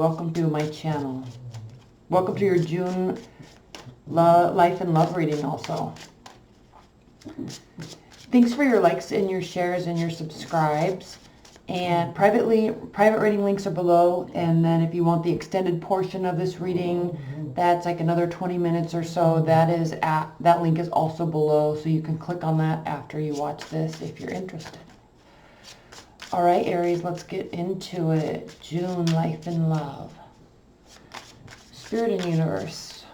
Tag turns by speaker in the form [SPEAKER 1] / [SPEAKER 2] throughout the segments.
[SPEAKER 1] Welcome to my channel. Welcome to your June life and love reading also. Thanks for your likes and your shares and your subscribes. And private reading links are below. And then if you want the extended portion of this reading, that's like another 20 minutes or so. That link is also below, so you can click on that after you watch this if you're interested. All right, Aries, let's get into it. June, life and love. Spirit and universe,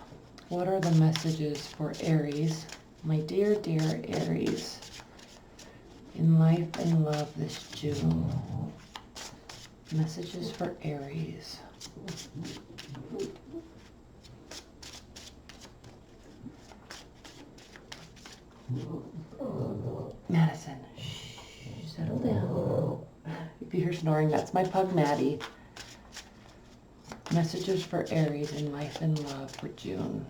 [SPEAKER 1] what are the messages for Aries? My dear, dear Aries, in life and love this June. Messages for Aries. Madison, shh, settle down. If you hear snoring, that's my pug Maddie. Messages for Aries in life and love for June.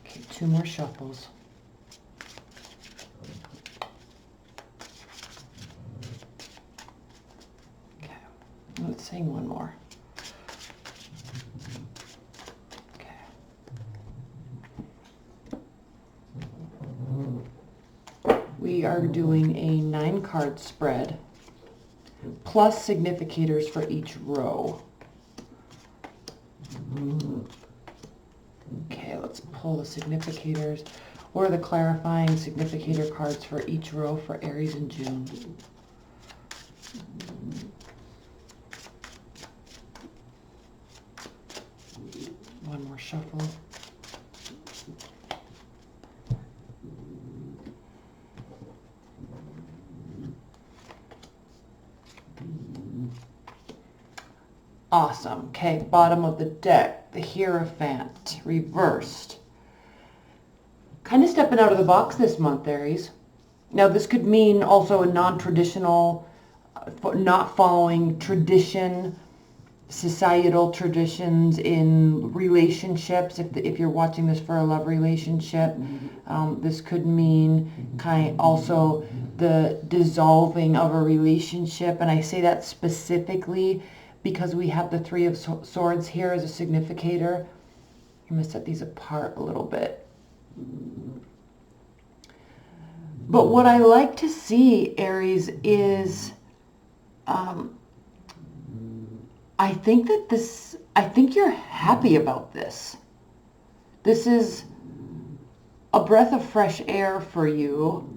[SPEAKER 1] Okay, 2 more shuffles. Okay, let's sing one more. We are doing a 9-card spread plus significators for each row. Okay, let's pull the significators or the clarifying significator cards for each row for Aries in June. One more shuffle. Awesome. Okay, bottom of the deck, the Hierophant, reversed. Kind of stepping out of the box this month, Aries. Now, this could mean also a non-traditional, not following tradition, societal traditions in relationships. If you're watching this for a love relationship, this could mean also the dissolving of a relationship. And I say that specifically because we have the 3 of Swords here as a significator. I'm going to set these apart a little bit. But what I like to see, Aries, is I think you're happy about this. This is a breath of fresh air for you.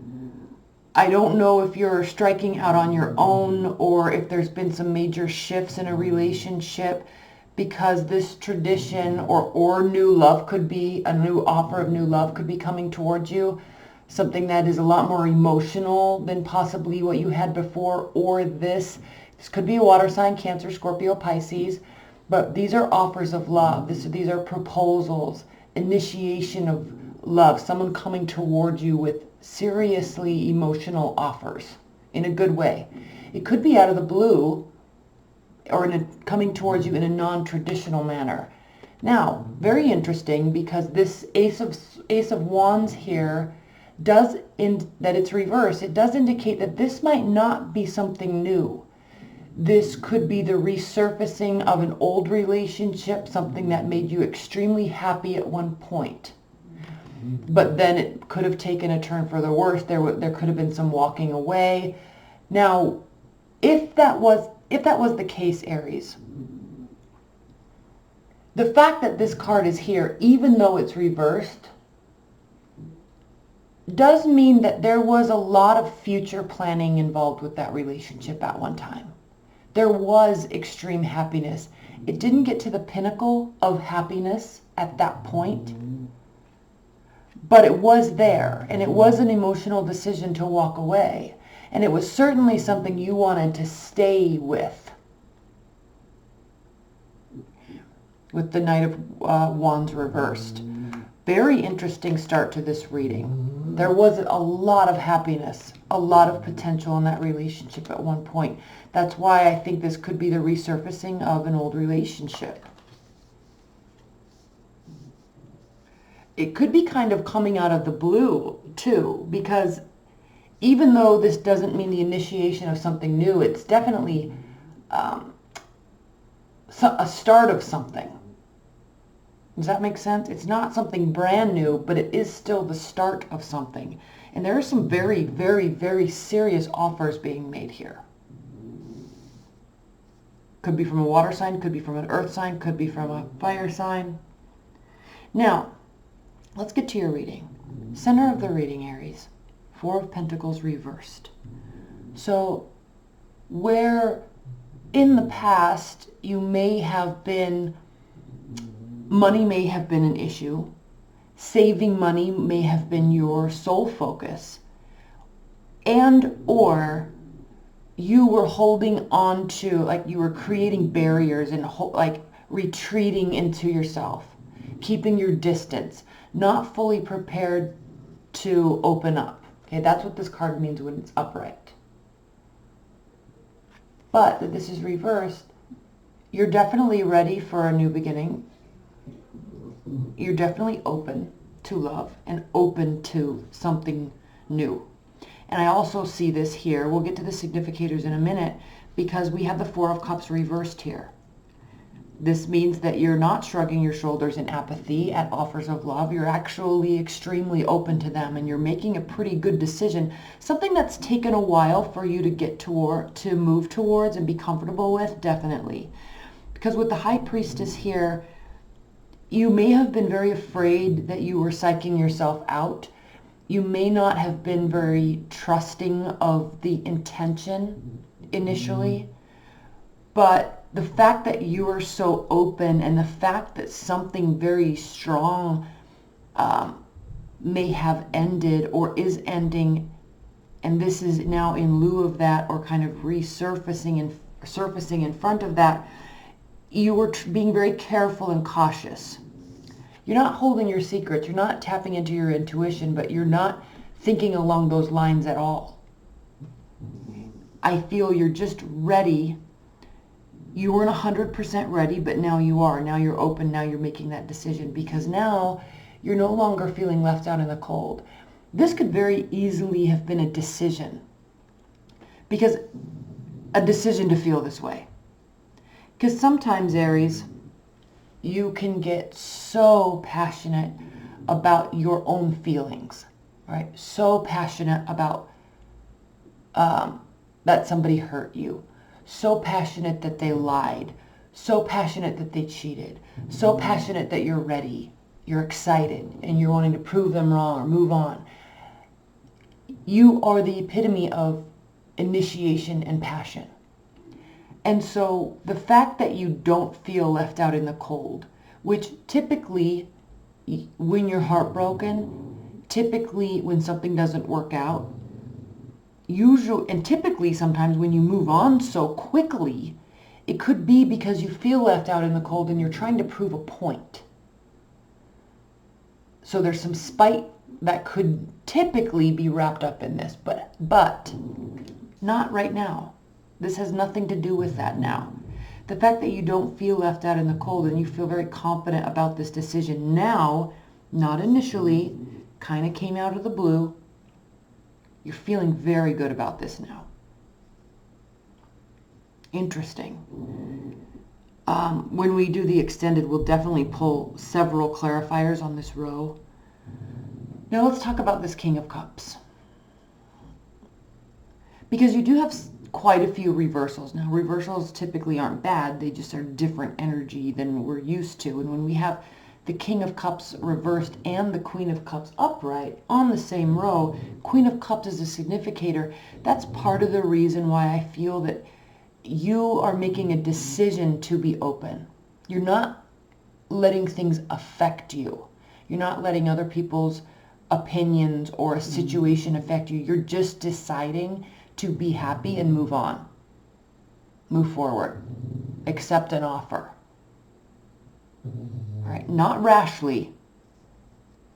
[SPEAKER 1] I don't know if you're striking out on your own or if there's been some major shifts in a relationship, because this tradition or new love could be, a new offer of new love could be coming towards you. Something that is a lot more emotional than possibly what you had before, or this could be a water sign, Cancer, Scorpio, Pisces, but these are offers of love. These are proposals, initiation of love, someone coming toward you with seriously emotional offers in a good way. It could be out of the blue or coming towards you in a non-traditional manner. Now, very interesting, because this Ace of Wands here that it's reversed. It does indicate that this might not be something new. This could be the resurfacing of an old relationship, something that made you extremely happy at one point. But then it could have taken a turn for the worse. There could have been some walking away. Now, if that was the case, Aries, the fact that this card is here, even though it's reversed, does mean that there was a lot of future planning involved with that relationship at one time. There was extreme happiness. It didn't get to the pinnacle of happiness at that point, but it was there, and it was an emotional decision to walk away, and it was certainly something you wanted to stay with the Knight of Wands reversed. Very interesting start to this reading. There was a lot of happiness, a lot of potential in that relationship at one point. That's why I think this could be the resurfacing of an old relationship. It could be kind of coming out of the blue too, because even though this doesn't mean the initiation of something new, it's definitely a start of something. Does that make sense? It's not something brand new, but it is still the start of something. And there are some very, very, very serious offers being made here. Could be from a water sign, could be from an earth sign, could be from a fire sign. Now, let's get to your reading. Center of the reading, Aries. Four of Pentacles reversed. So, where in the past you may have been, money may have been an issue, saving money may have been your sole focus, and or you were holding on to, like you were creating barriers and like retreating into yourself, keeping your distance, not fully prepared to open up. Okay, that's what this card means when it's upright. But that this is reversed, you're definitely ready for a new beginning. You're definitely open to love and open to something new. And I also see this here. We'll get to the significators in a minute because we have the Four of Cups reversed here. This means that you're not shrugging your shoulders in apathy at offers of love. You're actually extremely open to them, and you're making a pretty good decision. Something that's taken a while for you to get toward, to move towards and be comfortable with, definitely. Because with the High Priestess here, you may have been very afraid that you were psyching yourself out. You may not have been very trusting of the intention initially, but the fact that you are so open and the fact that something very strong may have ended or is ending, and this is now in lieu of that or kind of resurfacing and surfacing in front of that, you were being very careful and cautious. You're not holding your secrets. You're not tapping into your intuition, but you're not thinking along those lines at all. I feel you're just ready. You weren't 100% ready, but now you are. Now you're open. Now you're making that decision because now you're no longer feeling left out in the cold. This could very easily have been a decision, because a decision to feel this way. Because sometimes, Aries, you can get so passionate about your own feelings, right? So passionate about that somebody hurt you. So passionate that they lied. So passionate that they cheated. So passionate that you're ready. You're excited and you're wanting to prove them wrong or move on. You are the epitome of initiation and passion. And so the fact that you don't feel left out in the cold, which typically when you're heartbroken, typically when something doesn't work out, usually, and typically sometimes when you move on so quickly, it could be because you feel left out in the cold and you're trying to prove a point. So there's some spite that could typically be wrapped up in this, but not right now. This has nothing to do with that now. The fact that you don't feel left out in the cold and you feel very confident about this decision now, not initially, kind of came out of the blue. You're feeling very good about this now. Interesting. When we do the extended, we'll definitely pull several clarifiers on this row. Now let's talk about this King of Cups. Because you do have quite a few reversals. Now, reversals typically aren't bad. They just are different energy than we're used to. And when we have the King of Cups reversed and the Queen of Cups upright on the same row, Queen of Cups is a significator. That's part of the reason why I feel that you are making a decision to be open. You're not letting things affect you. You're not letting other people's opinions or a situation affect you. You're just deciding to be happy and move on. Move forward. Accept an offer. All right, not rashly.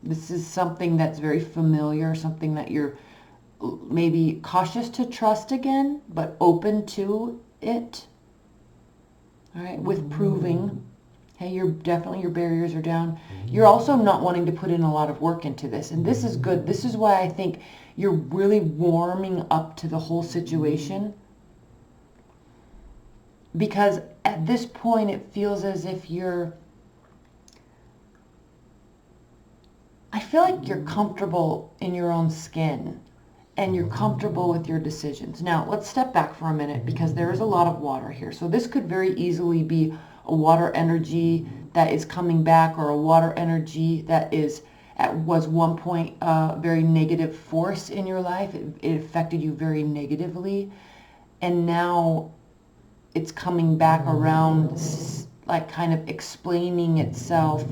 [SPEAKER 1] This is something that's very familiar, something that you're maybe cautious to trust again, but open to it. All right, with proving, hey, you're definitely, your barriers are down. You're also not wanting to put in a lot of work into this, and this is good. This is why I think You're really warming up to the whole situation, because at this point it feels as if I feel like you're comfortable in your own skin and you're comfortable with your decisions. Now, let's step back for a minute, because there is a lot of water here. So this could very easily be a water energy that is coming back, or a water energy that was one point very negative force in your life. It affected you very negatively, and now it's coming back around, like kind of explaining itself.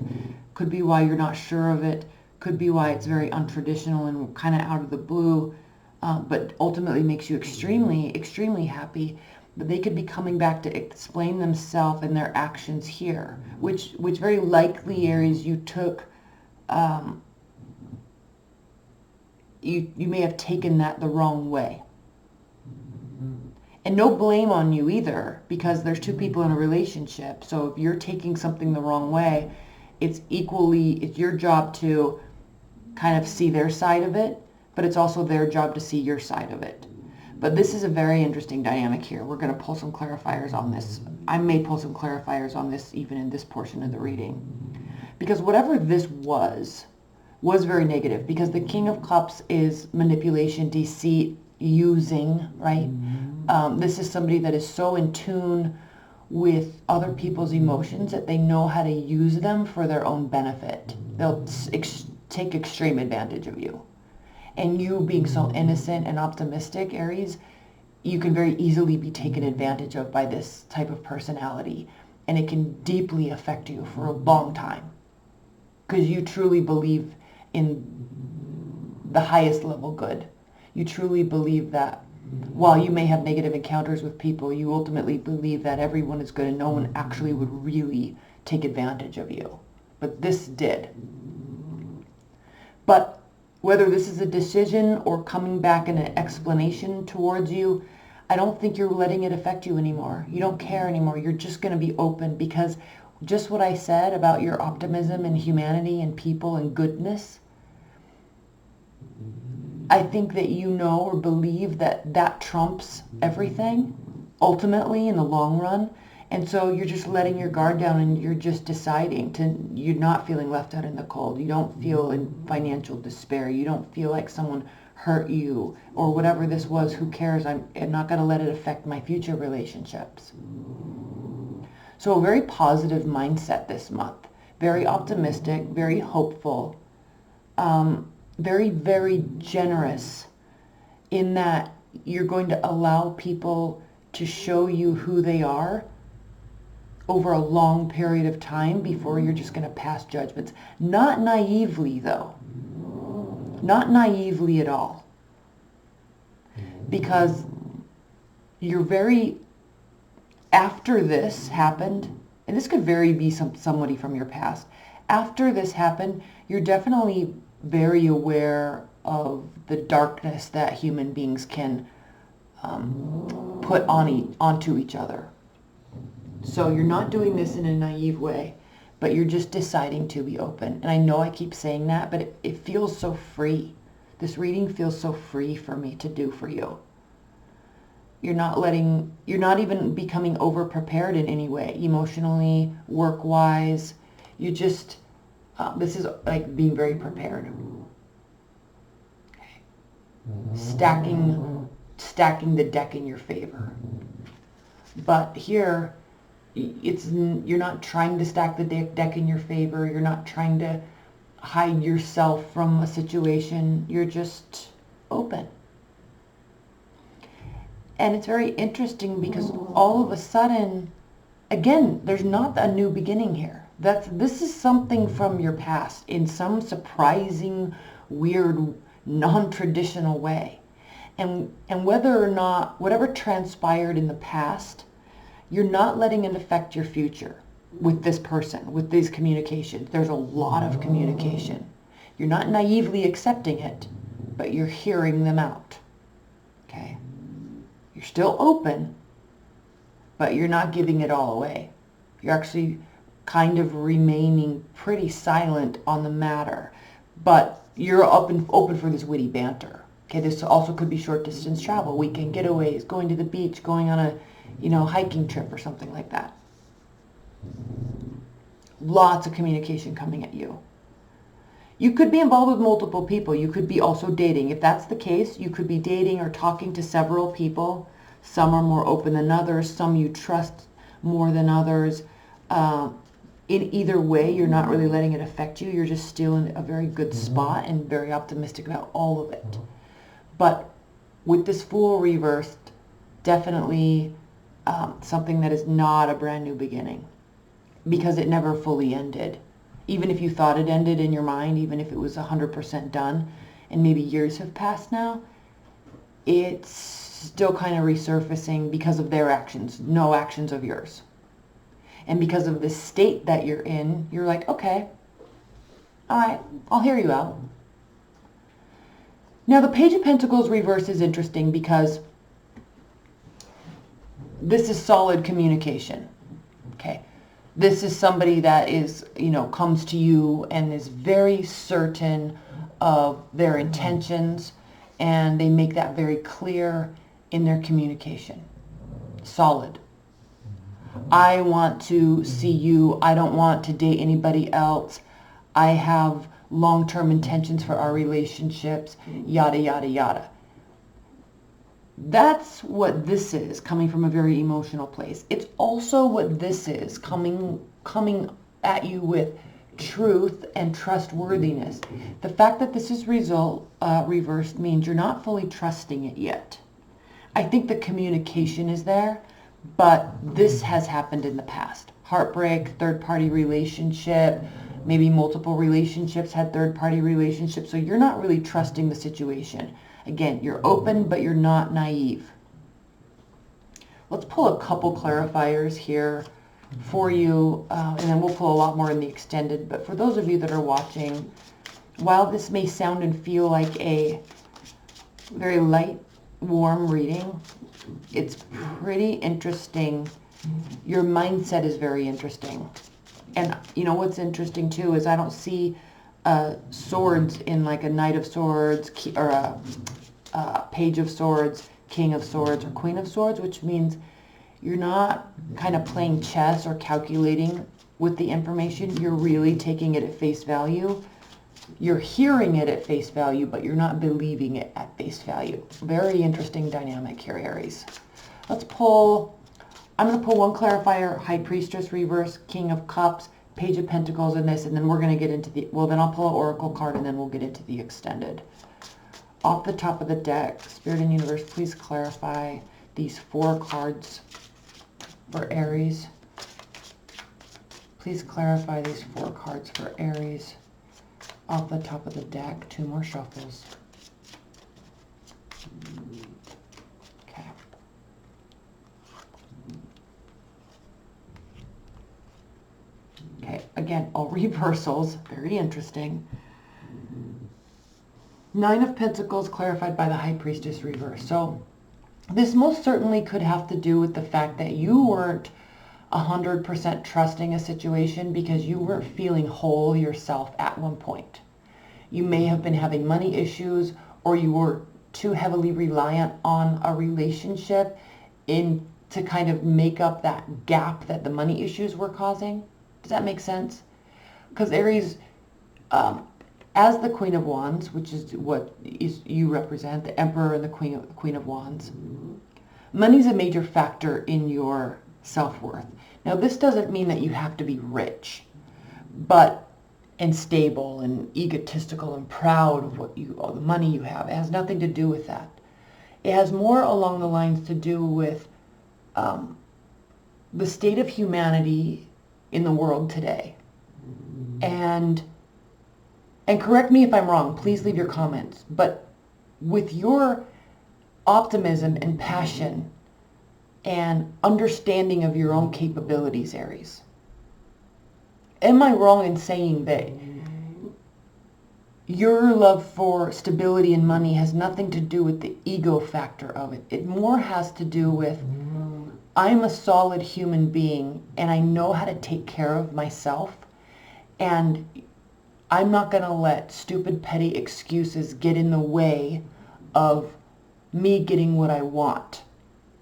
[SPEAKER 1] Could be why you're not sure of it. Could be why it's very untraditional and kind of out of the blue, but ultimately makes you extremely, extremely happy. But they could be coming back to explain themselves and their actions here, which very likely, Aries, you took, you may have taken that the wrong way. And no blame on you either, because there's two people in a relationship. So if you're taking something the wrong way, it's your job to kind of see their side of it, but it's also their job to see your side of it. But this is a very interesting dynamic here. We're going to pull some clarifiers on this. I may pull some clarifiers on this even in this portion of the reading. Because whatever this was very negative, because the King of Cups is manipulation, deceit, using, right? This is somebody that is so in tune with other people's emotions that they know how to use them for their own benefit. They'll take extreme advantage of you. And you being so innocent and optimistic, Aries, you can very easily be taken advantage of by this type of personality. And it can deeply affect you for a long time, because you truly believe in the highest level good. You truly believe that while you may have negative encounters with people, you ultimately believe that everyone is good and no one actually would really take advantage of you. But this did. But whether this is a decision or coming back in an explanation towards you, I don't think you're letting it affect you anymore. You don't care anymore. You're just going to be open, because just what I said about your optimism and humanity and people and goodness, I think that you know or believe that trumps everything ultimately in the long run. And so you're just letting your guard down, and you're just deciding you're not feeling left out in the cold. You don't feel in financial despair. You don't feel like someone hurt you or whatever this was. Who cares? I'm not going to let it affect my future relationships. So a very positive mindset this month. Very optimistic, very hopeful. Very, very generous in that you're going to allow people to show you who they are over a long period of time before you're just going to pass judgments. Not naively, though. Not naively at all. Because you're very, after this happened, and this could very be somebody from your past, after this happened, you're definitely very aware of the darkness that human beings can put onto each other. So you're not doing this in a naive way, but you're just deciding to be open. And I know I keep saying that, but it feels so free. This reading feels so free for me to do for you. You're not even becoming over-prepared in any way, emotionally, work-wise. You just, this is like being very prepared. Okay. Stacking the deck in your favor. But here, you're not trying to stack the deck in your favor. You're not trying to hide yourself from a situation. You're just open. And it's very interesting because all of a sudden, again, there's not a new beginning here. This is something from your past in some surprising, weird, non-traditional way. And whether or not, whatever transpired in the past, you're not letting it affect your future with this person, with these communications. There's a lot of communication. You're not naively accepting it, but you're hearing them out. Okay? You're still open, but you're not giving it all away. You're actually kind of remaining pretty silent on the matter, but you're open for this witty banter. Okay, this also could be short distance travel, weekend getaways, going to the beach, going on a, hiking trip or something like that. Lots of communication coming at you. You could be involved with multiple people. You could be also dating. If that's the case, you could be dating or talking to several people. Some are more open than others. Some you trust more than others. In either way, you're not really letting it affect you. You're just still in a very good spot and very optimistic about all of it. But with this Fool reversed, definitely something that is not a brand new beginning, because it never fully ended. Even if you thought it ended in your mind, even if it was 100% done, and maybe years have passed now, it's still kind of resurfacing because of their actions, no actions of yours. And because of the state that you're in, you're like, okay, all right, I'll hear you out. Now, the Page of Pentacles reverse is interesting because this is solid communication, okay? This is somebody that is, comes to you and is very certain of their intentions, and they make that very clear in their communication. Solid. I want to see you. I don't want to date anybody else. I have long-term intentions for our relationships, yada, yada, yada. That's what this is, coming from a very emotional place. It's also what this is, coming at you with truth and trustworthiness. The fact that this is reversed means you're not fully trusting it yet. I think the communication is there, but this has happened in the past. Heartbreak, third-party relationship, maybe multiple relationships had third-party relationships, so you're not really trusting the situation. Again, you're open, but you're not naive. Let's pull a couple clarifiers here for you, and then we'll pull a lot more in the extended. But for those of you that are watching, while this may sound and feel like a very light, warm reading, it's pretty interesting. Your mindset is very interesting. And you know what's interesting too is I don't see swords in like a Knight of Swords or a Page of Swords, King of Swords, or Queen of Swords, which means you're not kind of playing chess or calculating with the information. You're really taking it at face value. You're hearing it at face value, but you're not believing it at face value. Very interesting dynamic here, Aries. Let's pull, I'm going to pull one clarifier, High Priestess reverse, King of Cups, Page of Pentacles in this, and then we're going to get into the, well, then I'll pull an Oracle card, and then we'll get into the extended. Off the top of the deck, Spirit and Universe, please clarify these 4 cards for Aries. Please clarify these 4 cards for Aries. Off the top of the deck, 2 more shuffles. Okay. Okay, again, all reversals, very interesting. 9 of Pentacles clarified by the High Priestess reverse. So this most certainly could have to do with the fact that you weren't 100% trusting a situation because you weren't feeling whole yourself at one point. You may have been having money issues, or you were too heavily reliant on a relationship to kind of make up that gap that the money issues were causing. Does that make sense? Because Aries, as the Queen of Wands, which is what you represent, the Emperor and the Queen of Wands, money's a major factor in your self-worth. Now, this doesn't mean that you have to be rich, and stable and egotistical and proud of all the money you have. It has nothing to do with that. It has more along the lines to do with the state of humanity in the world today. And correct me if I'm wrong, please leave your comments, but with your optimism and passion and understanding of your own capabilities, Aries, am I wrong in saying that your love for stability and money has nothing to do with the ego factor of it? It more has to do with, I'm a solid human being and I know how to take care of myself, and I'm not going to let stupid, petty excuses get in the way of me getting what I want.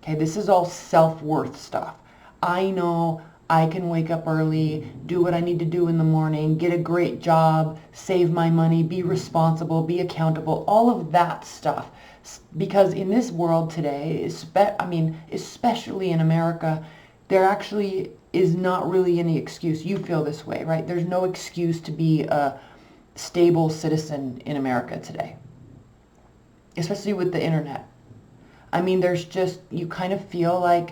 [SPEAKER 1] Okay, this is all self-worth stuff. I know I can wake up early, do what I need to do in the morning, get a great job, save my money, be responsible, be accountable, all of that stuff. Because in this world today, especially in America, there actually is not really any excuse. You feel this way, right? There's no excuse to be a stable citizen in America today, especially with the internet. I mean, there's just, you kind of feel like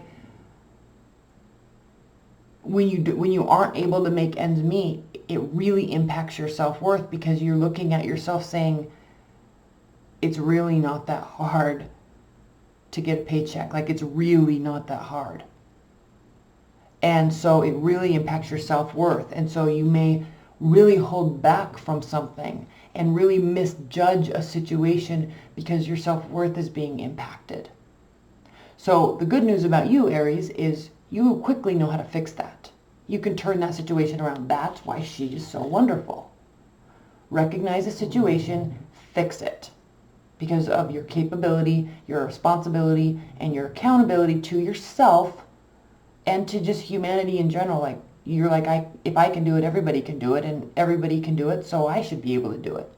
[SPEAKER 1] when you aren't able to make ends meet, it really impacts your self-worth, because you're looking at yourself saying, it's really not that hard to get a paycheck. Like, it's really not that hard. And so it really impacts your self-worth. And so you may really hold back from something and really misjudge a situation because your self-worth is being impacted. So the good news about you, Aries, is you quickly know how to fix that. You can turn that situation around. That's why she is so wonderful. Recognize the situation, fix it, because of your capability, your responsibility, and your accountability to yourself and to just humanity in general. Like, you're like, if I can do it, everybody can do it, and everybody can do it, so I should be able to do it.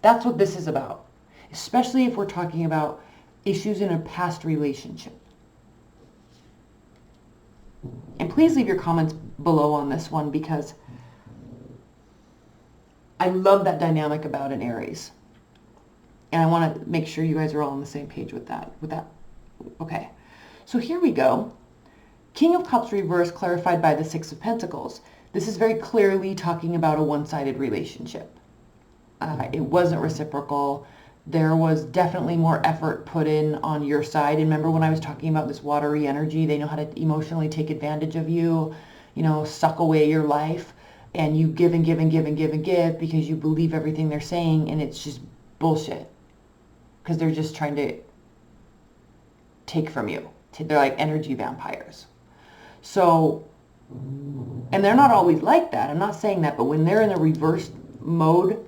[SPEAKER 1] That's what this is about, especially if we're talking about issues in a past relationship. And please leave your comments below on this one, because I love that dynamic about an Aries. And I want to make sure you guys are all on the same page with that. Okay, so here we go. King of Cups reversed, clarified by the Six of Pentacles. This is very clearly talking about a one-sided relationship. It wasn't reciprocal. There was definitely more effort put in on your side. And remember when I was talking about this watery energy, they know how to emotionally take advantage of you, suck away your life, and you give and give and give and give and give because you believe everything they're saying, and it's just bullshit. Because they're just trying to take from you. They're like energy vampires. So, and they're not always like that. I'm not saying that, but when they're in a reverse mode,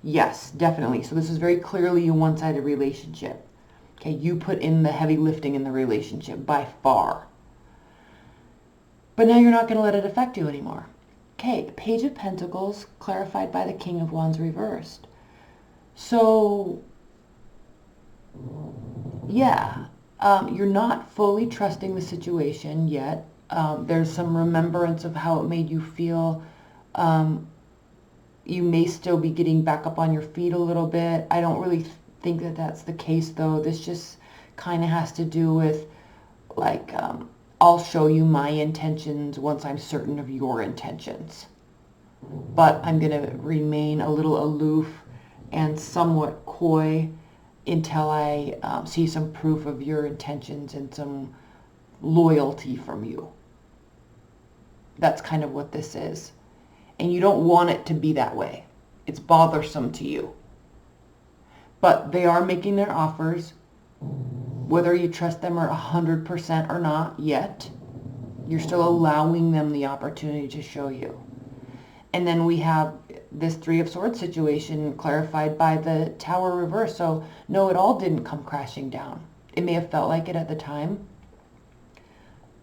[SPEAKER 1] yes, definitely. So this is very clearly a one-sided relationship. Okay, you put in the heavy lifting in the relationship by far. But now you're not going to let it affect you anymore. Okay, Page of Pentacles clarified by the King of Wands reversed. So, yeah, you're not fully trusting the situation yet. There's some remembrance of how it made you feel. You may still be getting back up on your feet a little bit. I don't really think that that's the case, though. This just kind of has to do with, like, I'll show you my intentions once I'm certain of your intentions. But I'm going to remain a little aloof and somewhat coy until I see some proof of your intentions and some loyalty from you. That's kind of what this is. And you don't want it to be that way. It's bothersome to you. But they are making their offers. Whether you trust them or 100% or not yet, you're still allowing them the opportunity to show you. And then we have this Three of Swords situation clarified by the Tower reverse. So no, it all didn't come crashing down. It may have felt like it at the time,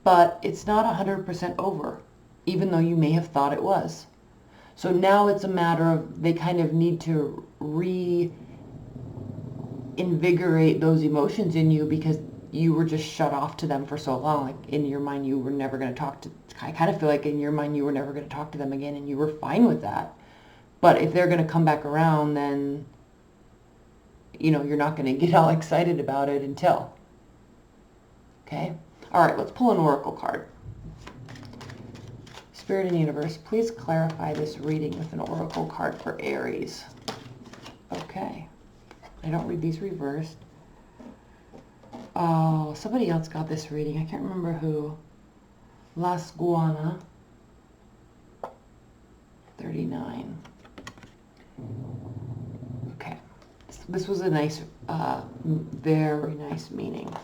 [SPEAKER 1] but it's not 100% over, even though you may have thought it was. So now it's a matter of they kind of need to reinvigorate those emotions in you because you were just shut off to them for so long. Like, in your mind, you were never going to talk to, I kind of feel like in your mind, you were never going to talk to them again, and you were fine with that. But if they're going to come back around, then, you're not going to get all excited about it until. Okay? All right, let's pull an oracle card. Spirit and Universe, please clarify this reading with an oracle card for Aries. Okay. I don't read these reversed. Oh, somebody else got this reading. I can't remember who. Las Guana. 39. Okay. This was a nice, very nice meaning.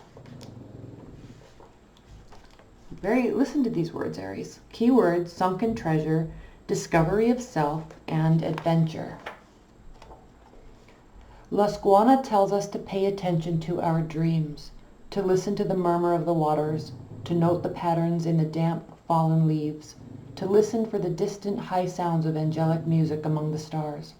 [SPEAKER 1] Listen to these words, Aries. Keywords: sunken treasure, discovery of self, and adventure. Lasquana tells us to pay attention to our dreams, to listen to the murmur of the waters, to note the patterns in the damp, fallen leaves, to listen for the distant high sounds of angelic music among the stars.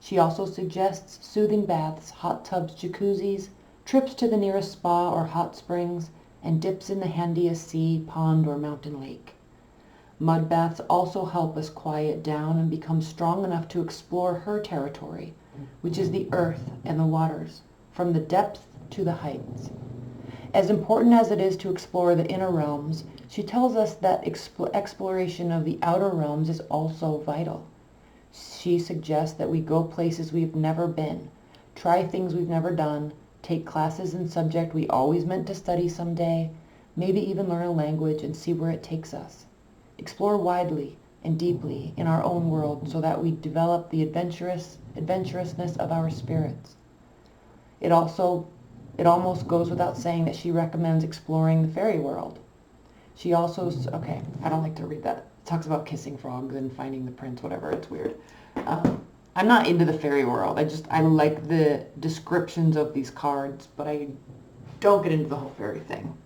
[SPEAKER 1] She also suggests soothing baths, hot tubs, jacuzzis, trips to the nearest spa or hot springs, and dips in the handiest sea, pond, or mountain lake. Mud baths also help us quiet down and become strong enough to explore her territory, which is the earth and the waters, from the depth to the heights. As important as it is to explore the inner realms, she tells us that exploration of the outer realms is also vital. She suggests that we go places we've never been, try things we've never done, take classes in subject we always meant to study someday, maybe even learn a language and see where it takes us. Explore widely and deeply in our own world so that we develop the adventurousness of our spirits. It almost goes without saying that she recommends exploring the fairy world. She also, okay, I don't like to read that. It talks about kissing frogs and finding the prince, whatever. It's weird. I'm not into the fairy world. I like the descriptions of these cards, but I don't get into the whole fairy thing.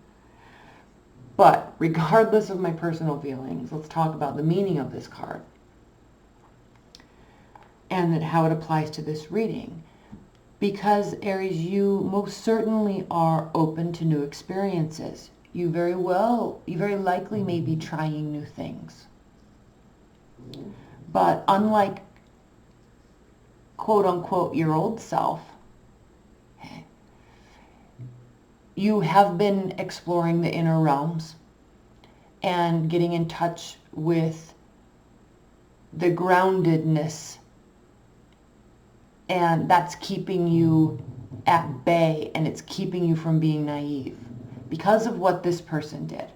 [SPEAKER 1] But regardless of my personal feelings, let's talk about the meaning of this card and how it applies to this reading. Because, Aries, you most certainly are open to new experiences. You very likely may be trying new things. But unlike, quote unquote, your old self, you have been exploring the inner realms and getting in touch with the groundedness, and that's keeping you at bay, and it's keeping you from being naive because of what this person did,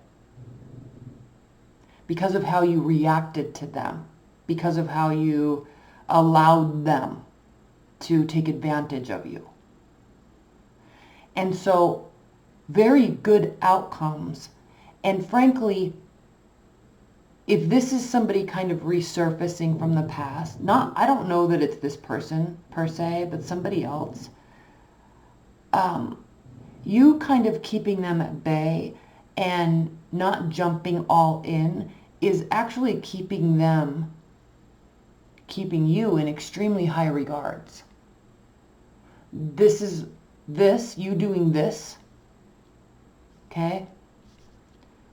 [SPEAKER 1] because of how you reacted to them, because of how you allowed them to take advantage of you. And so very good outcomes. And frankly, if this is somebody kind of resurfacing from the past, I don't know that it's this person per se, but somebody else, you kind of keeping them at bay and not jumping all in is actually keeping you in extremely high regards. You doing this, okay,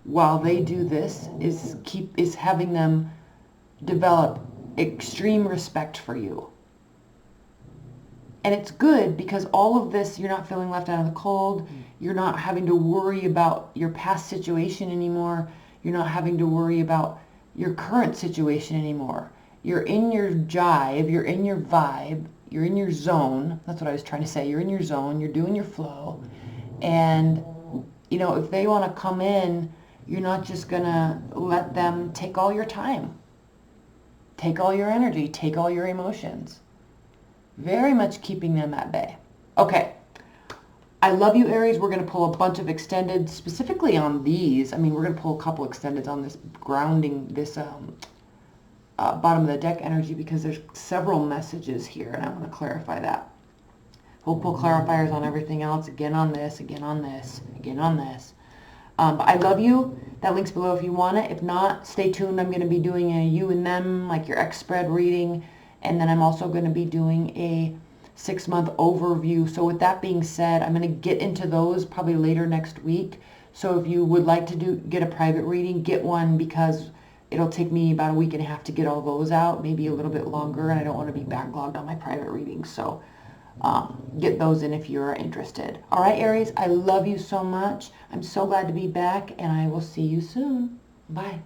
[SPEAKER 1] while they do this is having them develop extreme respect for you. And it's good because all of this, you're not feeling left out in the cold. You're not having to worry about your past situation anymore. You're not having to worry about your current situation anymore. You're in your jive, you're in your vibe, you're in your zone. That's what I was trying to say. You're in your zone, you're doing your flow. And, if they want to come in, you're not just going to let them take all your time, take all your energy, take all your emotions. Very much keeping them at bay. Okay. I love you, Aries. We're going to pull a bunch of extended, specifically on these. We're going to pull a couple extendeds on this grounding, this bottom of the deck energy, because there's several messages here, and I want to clarify that. We'll pull clarifiers on everything else, again on this, again on this, again on this. But I love you. That link's below if you want it. If not, stay tuned. I'm going to be doing a you and them, like your X spread reading. And then I'm also going to be doing a 6-month overview. So with that being said, I'm going to get into those probably later next week. So if you would like to get a private reading, get one, because it'll take me about a week and a half to get all those out, maybe a little bit longer, and I don't want to be backlogged on my private readings. So get those in if you're interested. All right, Aries, I love you so much. I'm so glad to be back, and I will see you soon. Bye.